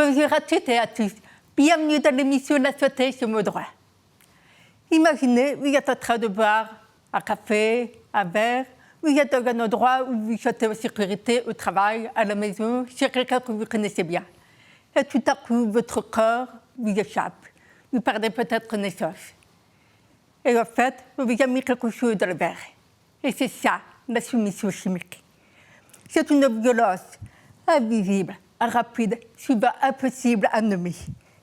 Bonjour à toutes et à tous. Bienvenue dans l'émission La Société sur mon droit. Imaginez, vous êtes en train de boire un café, un verre, vous êtes dans un endroit où vous êtes en sécurité au travail, à la maison, chez quelqu'un que vous connaissez bien. Et tout à coup, votre corps vous échappe. Vous perdez peut-être connaissance. Et en fait, vous avez mis quelque chose dans le verre. Et c'est ça, la soumission chimique. C'est une violence invisible, rapide, souvent impossible à nommer.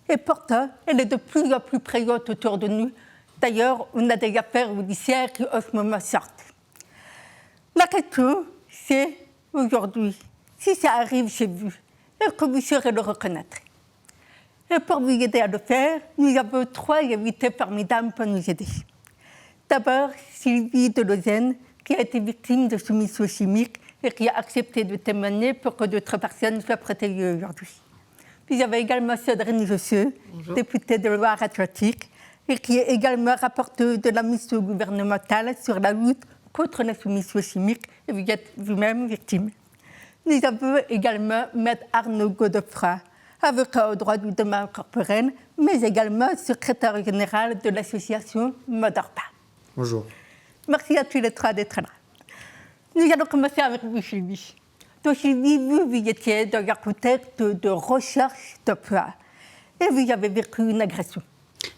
Et pourtant, elle est de plus en plus présente autour de nous. D'ailleurs, on a des affaires judiciaires qui en ce moment sortent. La question, c'est aujourd'hui, si ça arrive chez vous, est-ce que vous saurez le reconnaître? Et pour vous aider à le faire, nous avons 3 invités formidables pour nous aider. D'abord, Sylvie Delozène, qui a été victime de soumission chimique et qui a accepté de témoigner pour que d'autres personnes soient protégées aujourd'hui. Puis il y avait également Sandrine Josseux, députée de Loire-Atlantique, et qui est également rapporteure de la mission gouvernementale sur la lutte contre la soumission chimique, et vous êtes vous-même victime. Nous avons également Maître Arnaud Godefroy, avocat au droit du domaine corporel, mais également secrétaire général de l'association Modorpa. Bonjour. Merci à tous les 3 d'être là. Nous allons commencer avec vous, Sylvie. Donc, Sylvie, vous étiez dans un contexte de recherche d'emploi et vous avez vécu une agression.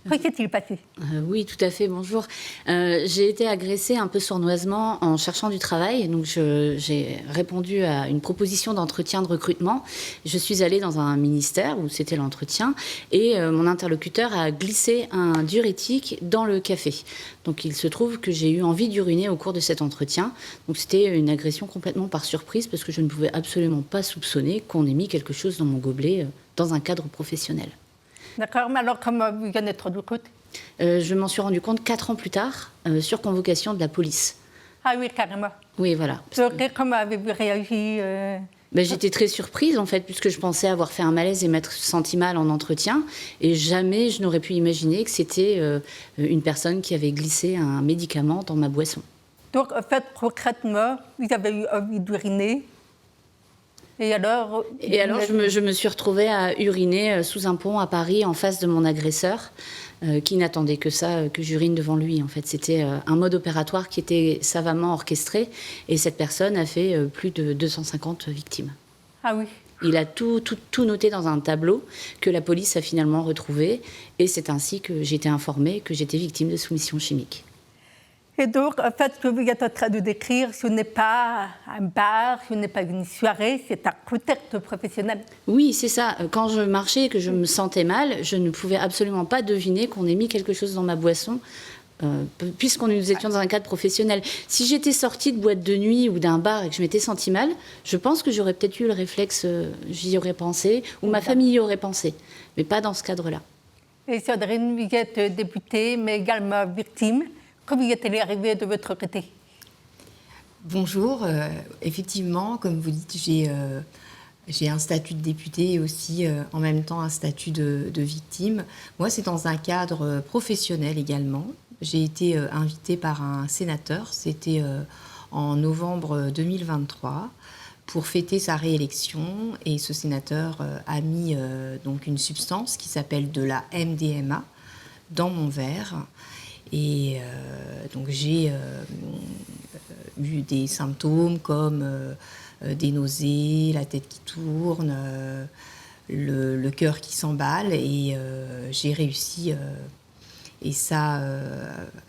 Que s'est-il passé? Oui, tout à fait, bonjour. J'ai été agressée un peu sournoisement en cherchant du travail. Donc, j'ai répondu à une proposition d'entretien de recrutement. Je suis allée dans un ministère où c'était l'entretien et mon interlocuteur a glissé un diurétique dans le café. Donc, il se trouve que j'ai eu envie d'uriner au cours de cet entretien. Donc, c'était une agression complètement par surprise parce que je ne pouvais absolument pas soupçonner qu'on ait mis quelque chose dans mon gobelet dans un cadre professionnel. D'accord, mais alors comment vous en êtes rendu compte? Je m'en suis rendu compte 4 ans plus tard, sur convocation de la police. Ah oui, carrément. Oui, voilà. Donc, comment avez-vous réagi J'étais très surprise, en fait, puisque je pensais avoir fait un malaise et m'être sentie mal en entretien. Et jamais je n'aurais pu imaginer que c'était une personne qui avait glissé un médicament dans ma boisson. Donc, en fait, concrètement, vous avez eu envie d'uriner. Et alors, je me suis retrouvée à uriner sous un pont à Paris en face de mon agresseur, qui n'attendait que ça, que j'urine devant lui. En fait, c'était un mode opératoire qui était savamment orchestré et cette personne a fait plus de 250 victimes. Ah oui. Il a tout noté dans un tableau que la police a finalement retrouvé et c'est ainsi que j'ai été informée que j'étais victime de soumission chimique. Et donc, en fait, ce que vous êtes en train de décrire, ce n'est pas un bar, ce n'est pas une soirée, c'est un contexte professionnel. Oui, c'est ça. Quand je marchais et que je me sentais mal, je ne pouvais absolument pas deviner qu'on ait mis quelque chose dans ma boisson, puisqu'on nous étions dans un cadre professionnel. Si j'étais sortie de boîte de nuit ou d'un bar et que je m'étais sentie mal, je pense que j'aurais peut-être eu le réflexe, j'y aurais pensé, ou ma famille y aurait pensé, mais pas dans ce cadre-là. Et Sandrine, vous êtes députée, mais également victime. Comment vous êtes arrivée de votre côté? Bonjour. Effectivement, comme vous dites, j'ai un statut de députée et aussi en même temps un statut de victime. Moi, c'est dans un cadre professionnel également. J'ai été invitée par un sénateur, c'était en novembre 2023, pour fêter sa réélection. Et ce sénateur a mis donc une substance qui s'appelle de la MDMA dans mon verre. Et donc j'ai eu des symptômes comme des nausées, la tête qui tourne, le cœur qui s'emballe. Et j'ai réussi, et ça,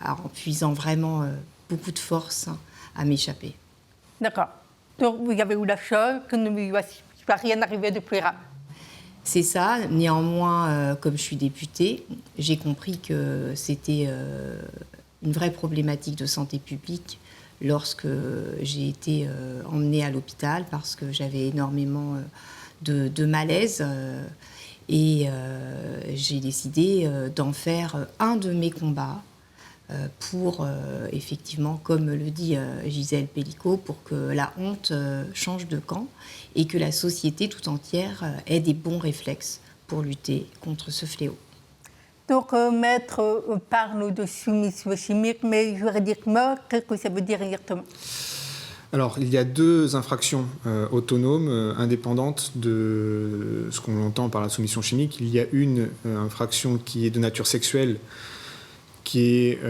en puisant vraiment beaucoup de force, à m'échapper. D'accord. Donc vous avez eu la chance que ne lui soit rien arrivé de plus grave. C'est ça. Néanmoins, comme je suis députée, j'ai compris que c'était une vraie problématique de santé publique lorsque j'ai été emmenée à l'hôpital parce que j'avais énormément de malaise. Et j'ai décidé d'en faire un de mes combats pour, effectivement, comme le dit Gisèle Pellicot, pour que la honte change de camp et que la société tout entière ait des bons réflexes pour lutter contre ce fléau. Donc, maître, on parle de soumission chimique, mais juridiquement, qu'est-ce que ça veut dire exactement? Alors, il y a deux infractions autonomes, indépendantes de ce qu'on entend par la soumission chimique. Il y a une infraction qui est de nature sexuelle, qui est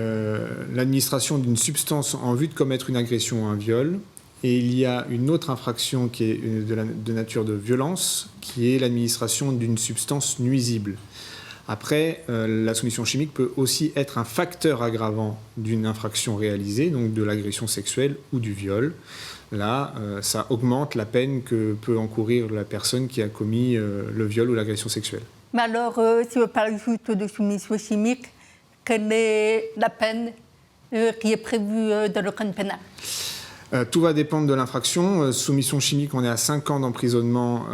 l'administration d'une substance en vue de commettre une agression ou un viol. Et il y a une autre infraction qui est de nature de violence, qui est l'administration d'une substance nuisible. Après, la soumission chimique peut aussi être un facteur aggravant d'une infraction réalisée, donc de l'agression sexuelle ou du viol. Là, ça augmente la peine que peut encourir la personne qui a commis le viol ou l'agression sexuelle. Mais alors, si on parle juste de soumission chimique, quelle est la peine qui est prévue dans le code pénal? Tout va dépendre de l'infraction. Soumission chimique, on est à 5 ans d'emprisonnement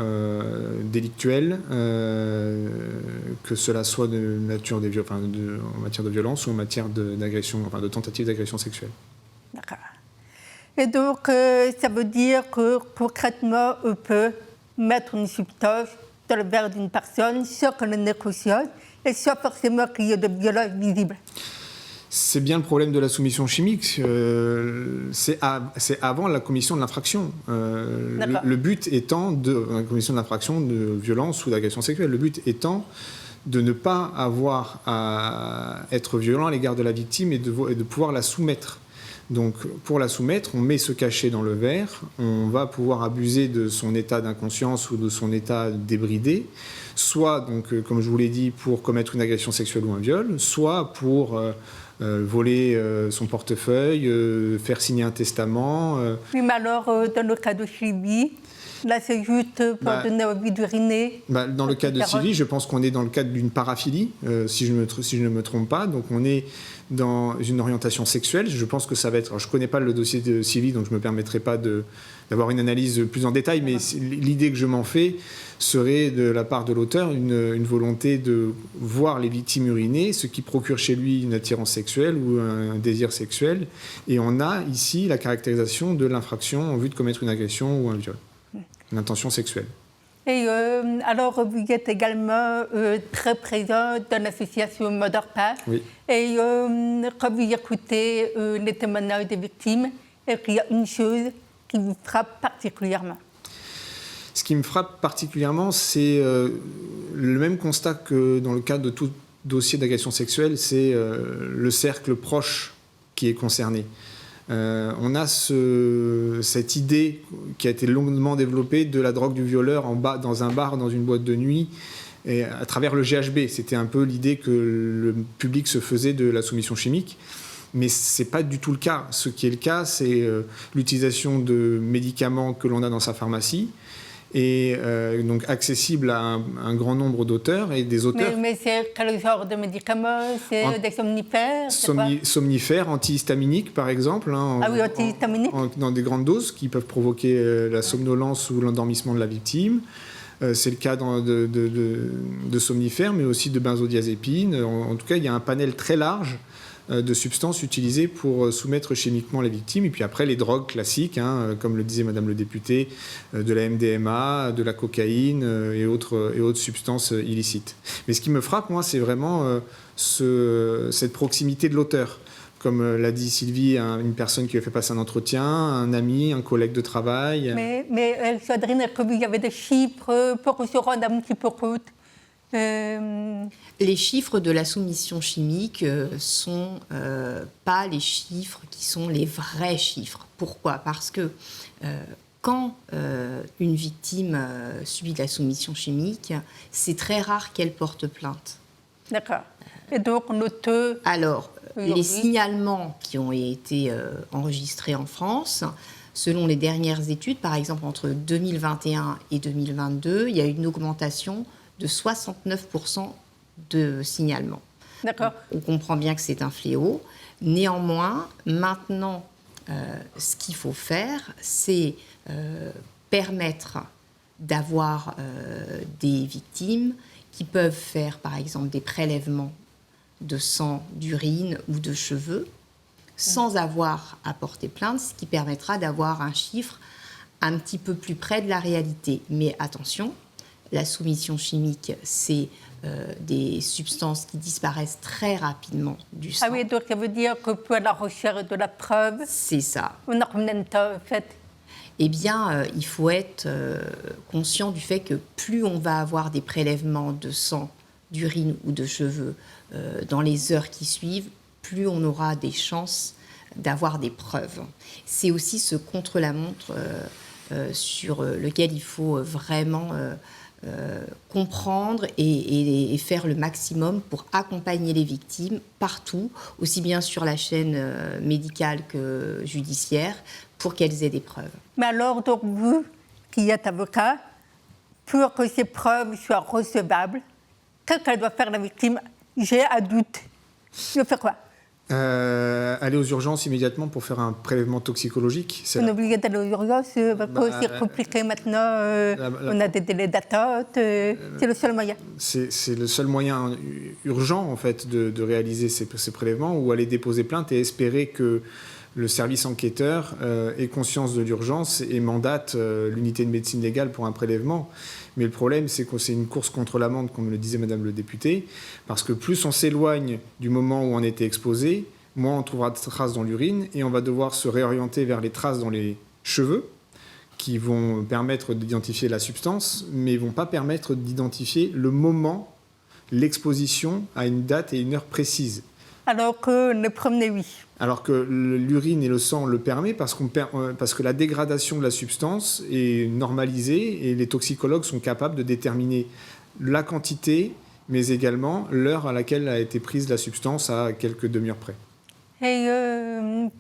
délictuel, que cela soit de nature en matière de violence ou en matière d'agression, de tentative d'agression sexuelle. D'accord. Et donc, ça veut dire que concrètement, on peut mettre une substance dans le verre d'une personne sans qu'on le négocie et sans forcément qu'il y ait de violence visible. C'est bien le problème de la soumission chimique, c'est avant la commission de l'infraction. Le but étant, la commission de l'infraction de violence ou d'agression sexuelle, le but étant de ne pas avoir à être violent à l'égard de la victime et de pouvoir la soumettre. Donc pour la soumettre, on met ce cachet dans le verre, on va pouvoir abuser de son état d'inconscience ou de son état débridé, soit, donc, comme je vous l'ai dit, pour commettre une agression sexuelle ou un viol, soit pour voler son portefeuille, faire signer un testament. Oui, mais alors, dans le cas de Sylvie, là, c'est juste pour donner envie d'uriner. Dans le cas de Sylvie, je pense qu'on est dans le cadre d'une paraphilie, si je ne me trompe pas. Donc, on est dans une orientation sexuelle. Je pense que ça va être... Alors, je ne connais pas le dossier de Sylvie, donc je ne me permettrai pas d'avoir une analyse plus en détail, mais l'idée que je m'en fais serait, de la part de l'auteur, une volonté de voir les victimes uriner, ce qui procure chez lui une attirance sexuelle ou un désir sexuel. Et on a ici la caractérisation de l'infraction en vue de commettre une agression ou un viol. L'intention sexuelle. Et alors, vous êtes également très présent dans l'association Mother Path. Oui. Et quand vous écoutez les témoignages des victimes, est-ce qu'il y a une chose qui vous frappe particulièrement? Ce qui me frappe particulièrement, c'est le même constat que dans le cadre de tout dossier d'agression sexuelle, c'est le cercle proche qui est concerné. On a cette idée qui a été longuement développée de la drogue du violeur dans un bar, dans une boîte de nuit, et à travers le GHB. C'était un peu l'idée que le public se faisait de la soumission chimique. Mais ce n'est pas du tout le cas. Ce qui est le cas, c'est l'utilisation de médicaments que l'on a dans sa pharmacie, et donc accessible à un grand nombre d'auteurs et des auteurs. Mais c'est quel genre de médicaments? C'est des somnifères? Somnifères, antihistaminiques par exemple. Oui, antihistaminiques. Dans des grandes doses qui peuvent provoquer la somnolence ou l'endormissement de la victime. C'est le cas de somnifères, mais aussi de benzodiazépines. En tout cas, il y a un panel très large de substances utilisées pour soumettre chimiquement les victimes. Et puis après, les drogues classiques, comme le disait Madame le député, de la MDMA, de la cocaïne et autres substances illicites. Mais ce qui me frappe, moi, c'est vraiment cette proximité de l'auteur. Comme l'a dit Sylvie, une personne qui lui a fait passer un entretien, un ami, un collègue de travail. Mais Sandrine, est-ce que vous avez des chiffres pour se rendre un petit peu compte? Les chiffres de la soumission chimique sont pas les chiffres qui sont les vrais chiffres. Pourquoi? Parce que quand une victime subit de la soumission chimique, c'est très rare qu'elle porte plainte. D'accord. Et donc, Alors, les signalements qui ont été enregistrés en France, selon les dernières études, par exemple entre 2021 et 2022, il y a eu une augmentation de 69% de signalements. D'accord. On comprend bien que c'est un fléau. Néanmoins, maintenant, ce qu'il faut faire, c'est permettre d'avoir des victimes qui peuvent faire, par exemple, des prélèvements de sang, d'urine ou de cheveux, sans avoir à porter plainte, ce qui permettra d'avoir un chiffre un petit peu plus près de la réalité. Mais attention, la soumission chimique, c'est des substances qui disparaissent très rapidement du sang. Ah oui, donc ça veut dire que pour la recherche de la preuve... C'est ça. On a combien de temps, en fait? eh bien, il faut être conscient du fait que plus on va avoir des prélèvements de sang, d'urine ou de cheveux dans les heures qui suivent, plus on aura des chances d'avoir des preuves. C'est aussi ce contre-la-montre sur lequel il faut vraiment comprendre et faire le maximum pour accompagner les victimes partout, aussi bien sur la chaîne médicale que judiciaire, pour qu'elles aient des preuves. Mais alors, donc, vous, qui êtes avocat, pour que ces preuves soient recevables, qu'est-ce qu'elle doit faire la victime? J'ai un doute. Je fais quoi? Aller aux urgences immédiatement pour faire un prélèvement toxicologique. On est obligé d'aller aux urgences parce que c'est compliqué maintenant. On a des délais d'attente. C'est le seul moyen. C'est le seul moyen urgent en fait de réaliser ces prélèvements, ou aller déposer plainte et espérer que le service enquêteur ait conscience de l'urgence et mandate l'unité de médecine légale pour un prélèvement. Mais le problème, c'est que c'est une course contre la montre, comme le disait Madame le député, parce que plus on s'éloigne du moment où on était exposé, moins on trouvera de traces dans l'urine, et on va devoir se réorienter vers les traces dans les cheveux, qui vont permettre d'identifier la substance, mais ne vont pas permettre d'identifier le moment, l'exposition à une date et une heure précise. Alors que le premier, oui. Alors que l'urine et le sang le permettent parce que la dégradation de la substance est normalisée et les toxicologues sont capables de déterminer la quantité, mais également l'heure à laquelle a été prise la substance à quelques demi-heures près. Et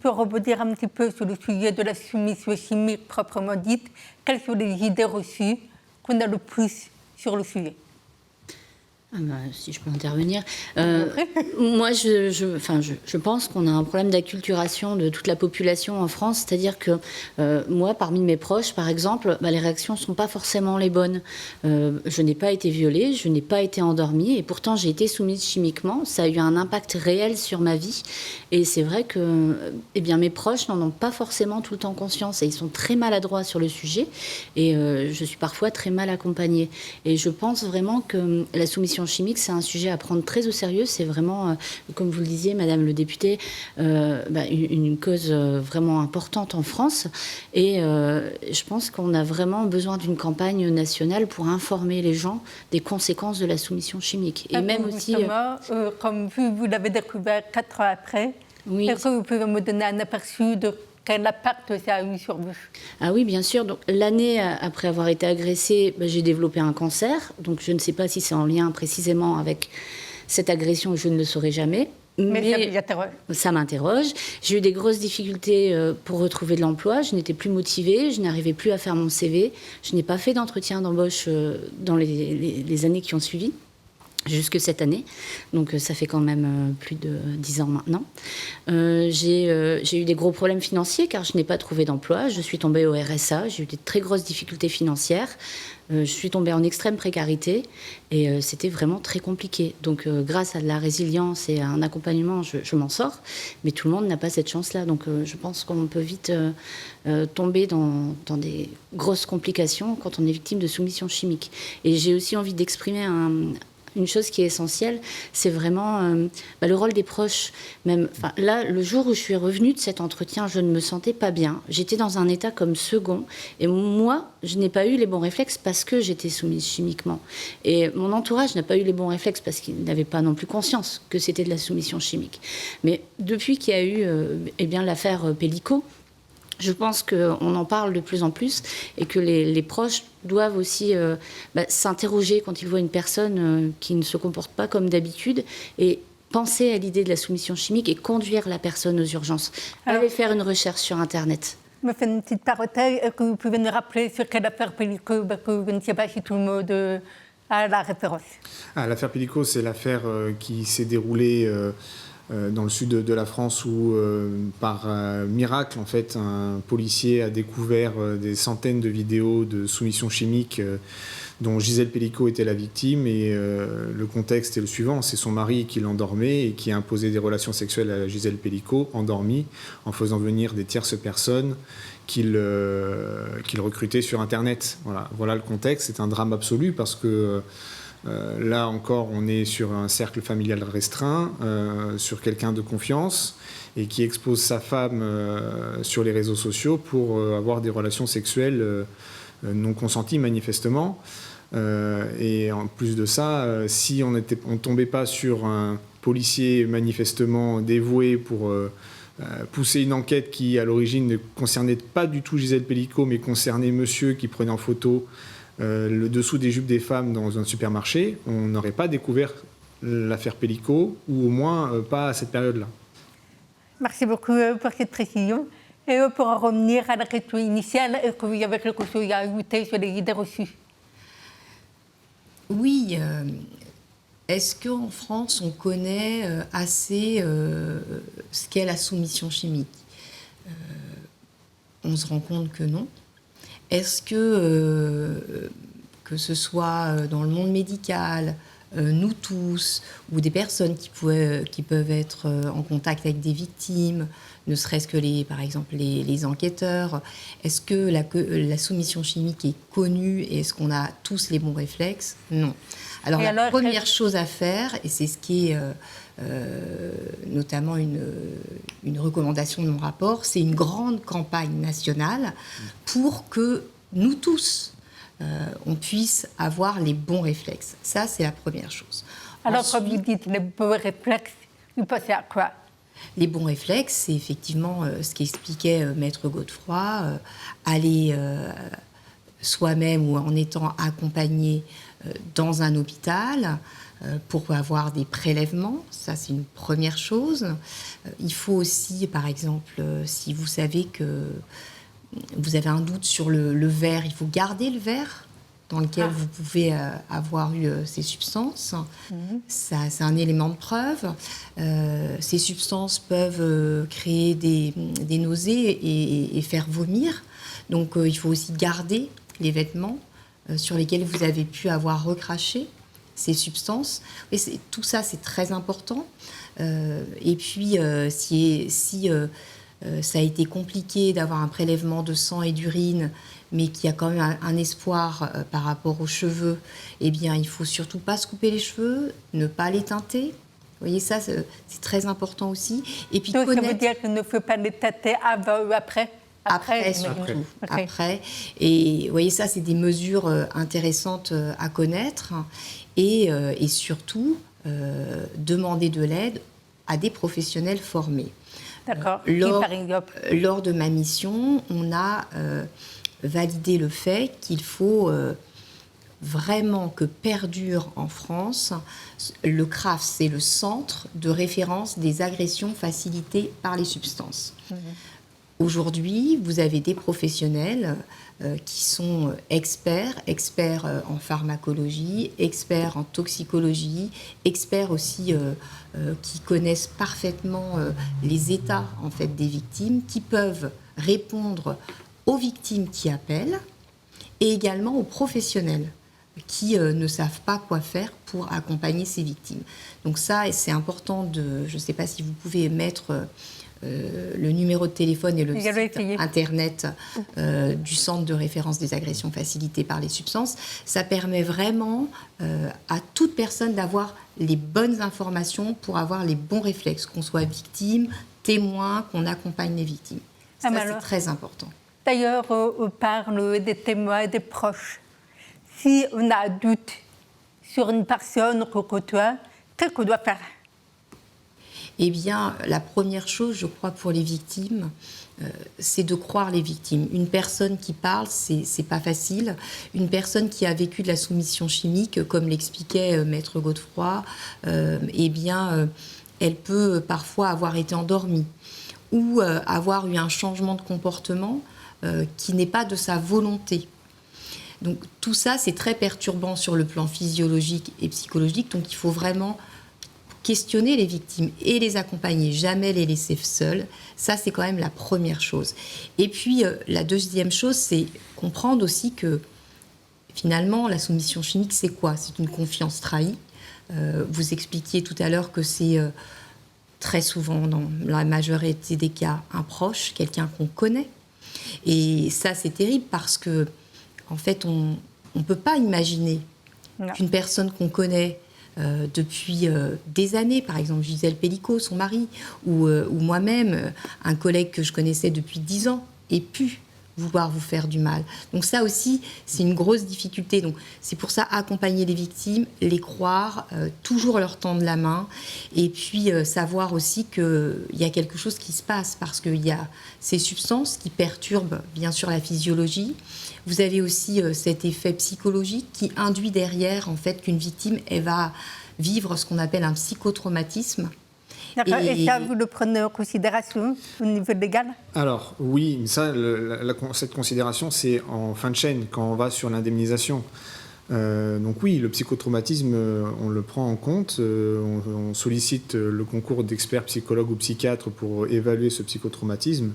pour rebondir un petit peu sur le sujet de la soumission chimique proprement dite, quelles sont les idées reçues qu'on a le plus sur le sujet? Si je peux intervenir. Moi, je pense qu'on a un problème d'acculturation de toute la population en France. C'est-à-dire que moi, parmi mes proches, par exemple, les réactions ne sont pas forcément les bonnes. Je n'ai pas été violée, je n'ai pas été endormie, et pourtant j'ai été soumise chimiquement. Ça a eu un impact réel sur ma vie. Et c'est vrai que mes proches n'en ont pas forcément tout le temps conscience. Et ils sont très maladroits sur le sujet. Et je suis parfois très mal accompagnée. Et je pense vraiment que la soumission chimique, c'est un sujet à prendre très au sérieux. C'est vraiment, comme vous le disiez, Madame le député, une cause vraiment importante en France. Et je pense qu'on a vraiment besoin d'une campagne nationale pour informer les gens des conséquences de la soumission chimique. Et même aussi... comme vous l'avez découvert 4 ans après, oui. Est-ce que vous pouvez me donner un aperçu de quel impact ça a eu sur vous? Ah oui, bien sûr. Donc, l'année après avoir été agressée, j'ai développé un cancer. Donc, je ne sais pas si c'est en lien précisément avec cette agression, je ne le saurai jamais. Mais ça m'interroge. J'ai eu des grosses difficultés pour retrouver de l'emploi. Je n'étais plus motivée, je n'arrivais plus à faire mon CV. Je n'ai pas fait d'entretien d'embauche dans les années qui ont suivi. Jusque cette année, donc ça fait quand même plus de 10 ans maintenant. J'ai eu des gros problèmes financiers car je n'ai pas trouvé d'emploi. Je suis tombée au RSA, j'ai eu des très grosses difficultés financières. Je suis tombée en extrême précarité et c'était vraiment très compliqué. Donc grâce à de la résilience et à un accompagnement, je m'en sors. Mais tout le monde n'a pas cette chance-là. Donc je pense qu'on peut vite tomber dans des grosses complications quand on est victime de soumission chimique. Et j'ai aussi envie d'exprimer une chose qui est essentielle, c'est vraiment le rôle des proches. Même, là, le jour où je suis revenue de cet entretien, je ne me sentais pas bien. J'étais dans un état comme second. Et moi, je n'ai pas eu les bons réflexes parce que j'étais soumise chimiquement. Et mon entourage n'a pas eu les bons réflexes parce qu'il n'avait pas non plus conscience que c'était de la soumission chimique. Mais depuis qu'il y a eu l'affaire Pellico, je pense qu'on en parle de plus en plus et que les proches doivent aussi s'interroger quand ils voient une personne qui ne se comporte pas comme d'habitude et penser à l'idée de la soumission chimique et conduire la personne aux urgences. Allez faire une recherche sur Internet. Je me fais une petite parenthèse. Est-ce que vous pouvez nous rappeler sur quelle affaire Pellico, parce que je ne sais pas si tout le monde a la référence. L'affaire Pellico, c'est l'affaire qui s'est déroulée dans le sud de la France où, par miracle, en fait, un policier a découvert des centaines de vidéos de soumission chimique dont Gisèle Pellico était la victime. Et le contexte est le suivant, c'est son mari qui l'endormait et qui a imposé des relations sexuelles à Gisèle Pellico, endormie, en faisant venir des tierces personnes qu'il recrutait sur Internet. Voilà le contexte. C'est un drame absolu parce que là encore, on est sur un cercle familial restreint, sur quelqu'un de confiance, et qui expose sa femme sur les réseaux sociaux pour avoir des relations sexuelles non consenties manifestement. Et en plus de ça, si on ne tombait pas sur un policier manifestement dévoué pour pousser une enquête qui, à l'origine, ne concernait pas du tout Gisèle Pelicot, mais concernait monsieur qui prenait en photo le dessous des jupes des femmes dans un supermarché, on n'aurait pas découvert l'affaire Pelicot, ou au moins pas à cette période-là. Merci beaucoup pour cette précision. Et pour en revenir à la question initiale, est-ce que vous avez quelque chose à ajouter sur les idées reçues? Oui. Est-ce qu'en France, on connaît assez ce qu'est la soumission chimique? On se rend compte que non. Est-ce que ce soit dans le monde médical, nous tous, ou des personnes qui peuvent être en contact avec des victimes, ne serait-ce que par exemple les enquêteurs, est-ce que la soumission chimique est connue et est-ce qu'on a tous les bons réflexes? Non. Alors la première chose à faire, et c'est ce qui est notamment une recommandation de mon rapport, c'est une grande campagne nationale pour que nous tous, on puisse avoir les bons réflexes. Ça, c'est la première chose. Alors, quand vous dites les bons réflexes, vous pensez à quoi? Les bons réflexes, c'est effectivement ce qu'expliquait Maître Godefroy, aller soi-même ou en étant accompagné dans un hôpital pour avoir des prélèvements. Ça, c'est une première chose. Il faut aussi, par exemple, si vous savez que vous avez un doute sur le verre, il faut garder le verre dans lequel vous pouvez avoir eu ces substances. Ça, c'est un élément de preuve. Ces substances peuvent créer des nausées et faire vomir. Donc, il faut aussi garder les vêtements sur lesquels vous avez pu avoir recraché ces substances. Et tout ça, c'est très important. Et puis, si ça a été compliqué d'avoir un prélèvement de sang et d'urine, mais qu'il y a quand même un espoir par rapport aux cheveux, eh bien, il ne faut surtout pas se couper les cheveux, ne pas les teinter. Vous voyez, ça, c'est très important aussi. Et puis, donc, ça veut dire qu'il ne faut pas les teinter avant ou après? Après, surtout. Après. Et vous voyez, ça, c'est des mesures intéressantes à connaître. Et surtout, demander de l'aide à des professionnels formés. D'accord. Lors de ma mission, on a validé le fait qu'il faut vraiment que perdure en France le CRAF, c'est le centre de référence des agressions facilitées par les substances. Aujourd'hui, vous avez des professionnels qui sont experts en pharmacologie, experts en toxicologie, experts aussi qui connaissent parfaitement les états en fait, des victimes, qui peuvent répondre aux victimes qui appellent et également aux professionnels qui ne savent pas quoi faire pour accompagner ces victimes. Donc ça, c'est important je ne sais pas si vous pouvez mettre le numéro de téléphone et le site internet du centre de référence des agressions facilitées par les substances. Ça permet vraiment à toute personne d'avoir les bonnes informations pour avoir les bons réflexes, qu'on soit victime, témoin, qu'on accompagne les victimes. Ça, c'est très important. D'ailleurs, on parle des témoins et des proches. Si on a un doute sur une personne qu'on côtoie, qu'est-ce qu'on doit faire? Eh bien, la première chose, je crois, pour les victimes, c'est de croire les victimes. Une personne qui parle, c'est pas facile. Une personne qui a vécu de la soumission chimique, comme l'expliquait Maître Godefroy, eh bien, elle peut parfois avoir été endormie ou avoir eu un changement de comportement qui n'est pas de sa volonté. Donc, tout ça, c'est très perturbant sur le plan physiologique et psychologique. Donc, il faut vraiment questionner les victimes et les accompagner, jamais les laisser seules. Ça, c'est quand même la première chose. Et puis, la deuxième chose, c'est comprendre aussi que, finalement, la soumission chimique, c'est quoi? C'est une confiance trahie. Vous expliquiez tout à l'heure que c'est très souvent, dans la majorité des cas, un proche, quelqu'un qu'on connaît. Et ça, c'est terrible parce que, en fait, on ne peut pas imaginer qu'une personne qu'on connaît depuis des années, par exemple Gisèle Pellicot, son mari, ou moi-même, un collègue que je connaissais depuis 10 ans, ait pu vouloir vous faire du mal. Donc ça aussi, c'est une grosse difficulté. Donc c'est pour ça accompagner les victimes, les croire, toujours leur tendre la main, et puis savoir aussi qu'il y a quelque chose qui se passe, parce qu'il y a ces substances qui perturbent bien sûr la physiologie. Vous avez aussi cet effet psychologique qui induit derrière en fait qu'une victime elle va vivre ce qu'on appelle un psychotraumatisme. D'accord. Et ça, vous le prenez en considération au niveau légal? Alors, oui, mais ça, cette considération, c'est en fin de chaîne, quand on va sur l'indemnisation. Donc oui, le psychotraumatisme, on le prend en compte. On sollicite le concours d'experts psychologues ou psychiatres pour évaluer ce psychotraumatisme.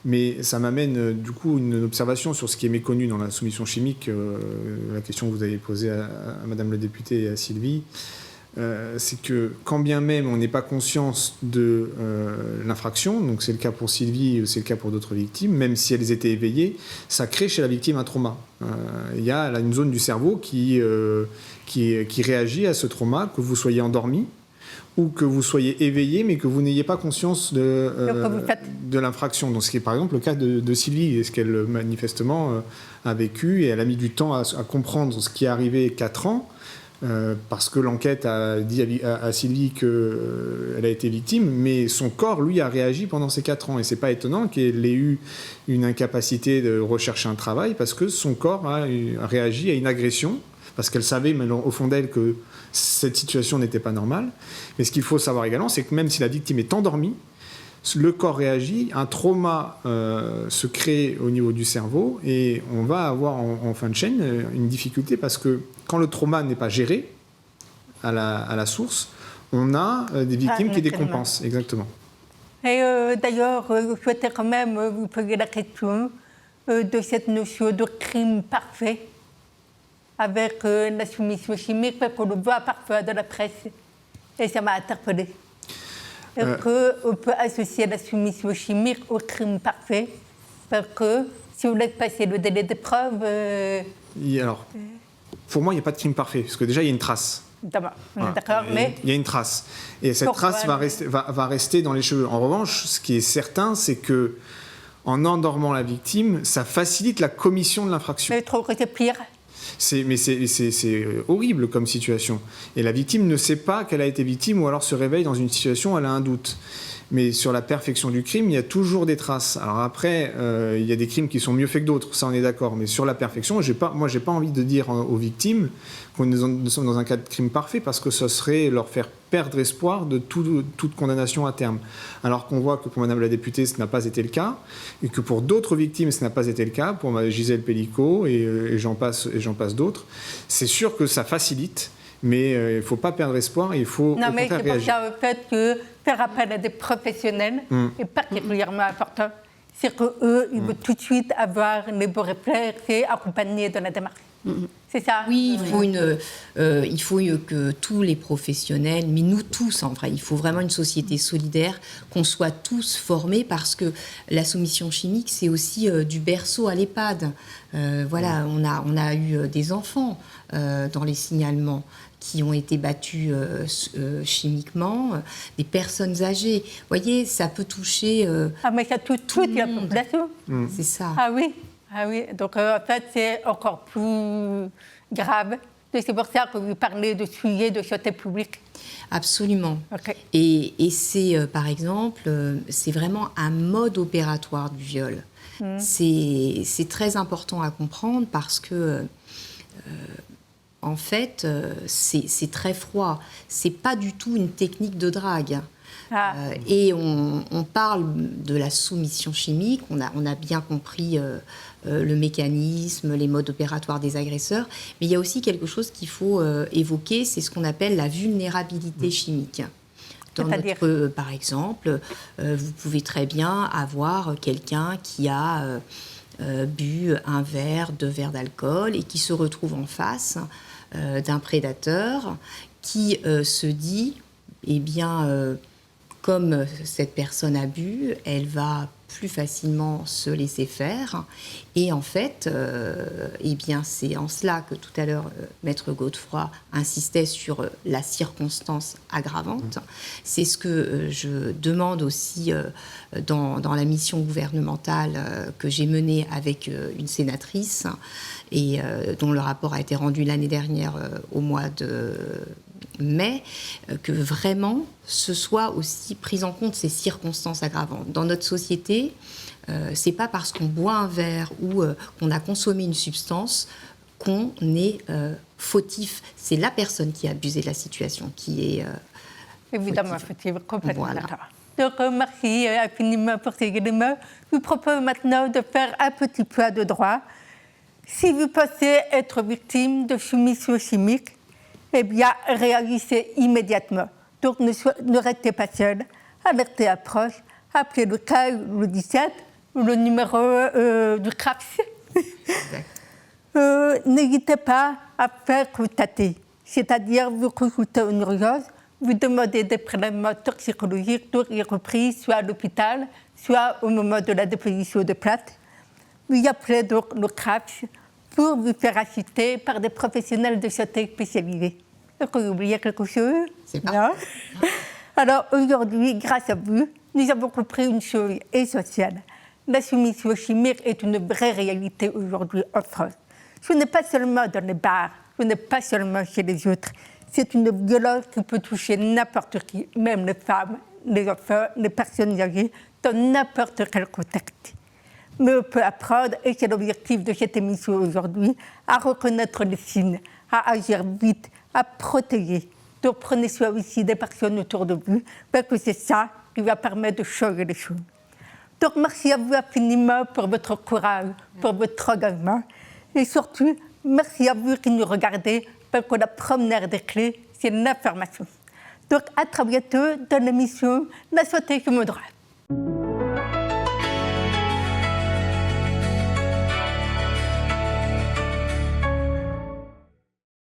Mais ça m'amène du coup une observation sur ce qui est méconnu dans la soumission chimique, la question que vous avez posée à Madame la députée et à Sylvie. C'est que quand bien même on n'est pas conscience de l'infraction, donc c'est le cas pour Sylvie, c'est le cas pour d'autres victimes, même si elles étaient éveillées, ça crée chez la victime un trauma. Il y a là une zone du cerveau qui réagit à ce trauma, que vous soyez endormi ou que vous soyez éveillé, mais que vous n'ayez pas conscience de l'infraction. Donc, ce qui est par exemple le cas de Sylvie, et ce qu'elle manifestement a vécu, et elle a mis du temps à comprendre ce qui est arrivé 4 ans, parce que l'enquête a dit à Sylvie qu'elle a été victime, mais son corps, lui, a réagi pendant ces 4 ans. Et c'est pas étonnant qu'elle ait eu une incapacité de rechercher un travail, parce que son corps a réagi à une agression, parce qu'elle savait, mais au fond d'elle, que cette situation n'était pas normale. Mais ce qu'il faut savoir également, c'est que même si la victime est endormie, le corps réagit, un trauma se crée au niveau du cerveau, et on va avoir en fin de chaîne une difficulté, parce que quand le trauma n'est pas géré à la source, on a des victimes qui décompensent. Exactement. Et d'ailleurs, je souhaitais quand même vous poser la question de cette notion de crime parfait avec la soumission chimique, parce qu'on le voit parfois dans la presse, et ça m'a interpellée. Est-ce qu'on peut associer la soumission chimique au crime parfait? Parce que si vous laissez passer le délai de preuve... Alors, pour moi, il n'y a pas de crime parfait, parce que déjà, il y a une trace. D'accord, mais... Il y a une trace. Et cette trace va rester dans les cheveux. En revanche, ce qui est certain, c'est que en endormant la victime, ça facilite la commission de l'infraction. Mais je trouve que c'est pire. C'est horrible comme situation. Et la victime ne sait pas qu'elle a été victime, ou alors se réveille dans une situation où elle a un doute. Mais sur la perfection du crime, il y a toujours des traces. Alors après, il y a des crimes qui sont mieux faits que d'autres, ça on est d'accord. Mais sur la perfection, moi j'ai pas envie de dire aux victimes qu'on nous sommes dans un cas de crime parfait, parce que ce serait leur faire perdre espoir de toute condamnation à terme. Alors qu'on voit que pour Madame la députée, ce n'a pas été le cas, et que pour d'autres victimes, ce n'a pas été le cas, pour Gisèle Pellicot et j'en passe d'autres. C'est sûr que ça facilite, mais il ne faut pas perdre espoir, il faut au contraire réagir. Non, mais c'est pour ça, au fait, que faire appel à des professionnels est particulièrement important. C'est qu'eux, ils veulent tout de suite avoir les beaux réflexes et accompagner dans la démarche. C'est ça? Oui, il faut que tous les professionnels, mais nous tous en vrai, il faut vraiment une société solidaire, qu'on soit tous formés, parce que la soumission chimique, c'est aussi du berceau à l'EHPAD. Voilà, on a eu des enfants dans les signalements qui ont été battus chimiquement, des personnes âgées. Vous voyez, ça peut toucher... mais ça touche toute la population. C'est ça. Ah oui, donc en fait, c'est encore plus grave. C'est pour ça que vous parlez de sujet de santé publique. Absolument. Okay. Et c'est, par exemple, c'est vraiment un mode opératoire du viol. C'est très important à comprendre, parce que, en fait, c'est très froid. C'est pas du tout une technique de drague. Et on parle de la soumission chimique, on a bien compris le mécanisme, les modes opératoires des agresseurs, mais il y a aussi quelque chose qu'il faut évoquer, c'est ce qu'on appelle la vulnérabilité chimique. Par exemple, vous pouvez très bien avoir quelqu'un qui a bu 2 verres d'alcool et qui se retrouve en face d'un prédateur qui se dit, eh bien... comme cette personne a bu, elle va plus facilement se laisser faire. Et en fait, eh bien, c'est en cela que tout à l'heure, Maître Godefroy insistait sur la circonstance aggravante. C'est ce que je demande aussi dans la mission gouvernementale que j'ai menée avec une sénatrice et dont le rapport a été rendu l'année dernière au mois de mai, que vraiment ce soit aussi pris en compte ces circonstances aggravantes. Dans notre société, c'est pas parce qu'on boit un verre ou qu'on a consommé une substance qu'on est fautif. C'est la personne qui a abusé de la situation qui est Évidemment, fautive, complètement Voilà. d'accord. Donc, merci infiniment pour ces éléments. Je vous propose maintenant de faire un petit pas de droit. Si vous pensez être victime de soumission chimique, eh bien, réagissez immédiatement. Donc, ne restez pas seul. Alertez à proche. Appelez le 15 ou le 17 ou le numéro du CRAPS. N'hésitez pas à faire constater. C'est-à-dire, vous consultez une urgence, vous demandez des prélèvements toxicologiques, donc y compris soit à l'hôpital, soit au moment de la déposition de plainte. Vous appelez donc le CRAPS pour vous faire assister par des professionnels de santé spécialisés. Est-ce que vous oubliez quelque chose? C'est parfait. Non. Alors aujourd'hui, grâce à vous, nous avons compris une chose essentielle. La soumission chimique est une vraie réalité aujourd'hui en France. Ce n'est pas seulement dans les bars, ce n'est pas seulement chez les autres. C'est une violence qui peut toucher n'importe qui, même les femmes, les enfants, les personnes âgées, dans n'importe quel contexte. Mais on peut apprendre, et c'est l'objectif de cette émission aujourd'hui, à reconnaître les signes, à agir vite, à protéger. Donc prenez soin aussi des personnes autour de vous, parce que c'est ça qui va permettre de changer les choses. Donc merci à vous infiniment pour votre courage, pour votre engagement, et surtout, merci à vous qui nous regardez, parce que la première des clés, c'est l'information. Donc à très bientôt dans l'émission La santé comme droit.